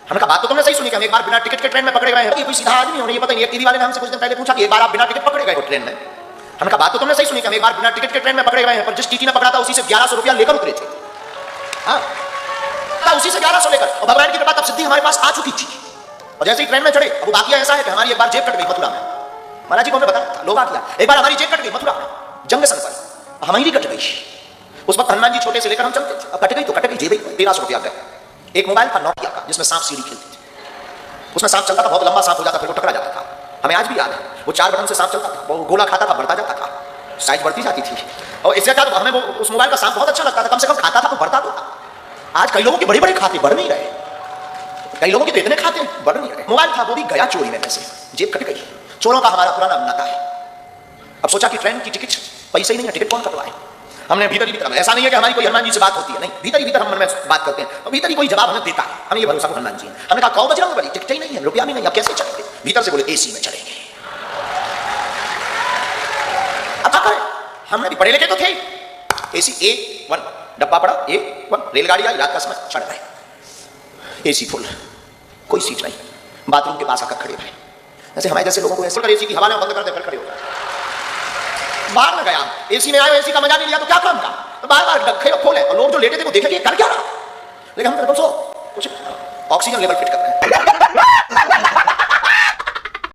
हमने कहा बात तो तुमने सही सुनी कि हम एक बार बिना टिकट के ट्रेन में पकड़े गए हैं। ये कोई सीधा आदमी होने ये पता नहीं। एक टीवी वाले ने हमसे कुछ दिन पहले पूछा कि एक बार आप बिना टिकट पकड़े गए हो ट्रेन में। हमने कहा बात तो तुमने सही सुनी कि हम एक बार बिना टिकट के ट्रेन में पकड़े गए हैं, पर जिस टीटी ने पकड़ा था उसी से 1100 रुपया लेकर उतरे थे। हाँ, उसी से 1100 लेकर। और भगवान की कृपा तब सिद्धि हमारे पास आ चुकी थी। और जैसे ही ट्रेन में चढ़े, अब बाकी ऐसा है कि हमारी एक बार जेब कट गई मथुरा में। महाराज जी को हमें बताया था, लोग किया एक बार हमारी जेब कट गई मथुरा में, जंग सन पर हमारी कट गई। उस वक्त हनुमान जी छोटे से लेकर हम चलते थे। अब कट गई तो कट गई, जेब 1300 रुपया गए। एक मोबाइल था नोकिया का, जिसमें सांप सीढ़ी खेलती थी। उसमें सांप चलता था, बहुत लंबा सांप हो जाता, फिर वो टकरा जाता था। हमें आज भी याद है, वो 4 बटन से सांप चलता था, वो गोला खाता था, बढ़ता जाता था, साइज बढ़ती जाती थी। और इससे क्या, हमें वो उस मोबाइल का सांप बहुत अच्छा लगता था, कम से कम खाता था तो बढ़ता तो था। आज कई लोगों के बड़े बड़े खाते बढ़ नहीं रहे, कई लोगों के तो इतने खाते बढ़ नहीं रहे। मोबाइल था, वो भी गया चोरी में, पैसे जेब कट गई। चोरों का हमारा पुराना नाता है। अब सोचा कि ट्रेन की टिकट पैसे ही नहीं है, टिकट कौन कटवाए। हमने भीतर ही भीतर, ऐसा नहीं है कि हमारी कोई हनुमान जी से बात होती है, नहीं, भीतर ही भीतर हम मन में बात करते हैं, तो भीतर ही कोई जवाब हमें देता है। हमें ये भरोसा हनुमान जी है। हमने कहा 9 बजरंग बली, टिकट ही नहीं है, रुपया भी नहीं, अब कैसे चलेंगे। भीतर से बोले एसी में चलेंगे। अब क्या करें, हमने भी पढ़े लिखे तो थे। एसी A1 डब्बा पड़ा, A1 रेलगाड़ी आई, रात का समय, चढ़ गए, एसी फुल, कोई सीट नहीं। बाथरूम के पास आकर खड़े रहे, जैसे हमारे जैसे लोगों को ऐसे एसी की हवा में बंद कर दे, फिर खड़े हो गए। बाहर न गया, एसी में आए, एसी का मजा नहीं लिया तो क्या काम का। तो बार बार ढक्के खोले और लोग जो लेटे थे वो देखे कि कर क्या रहा। लेकिन हम तो कुछ ऑक्सीजन लेवल फिट कर रहे हैं।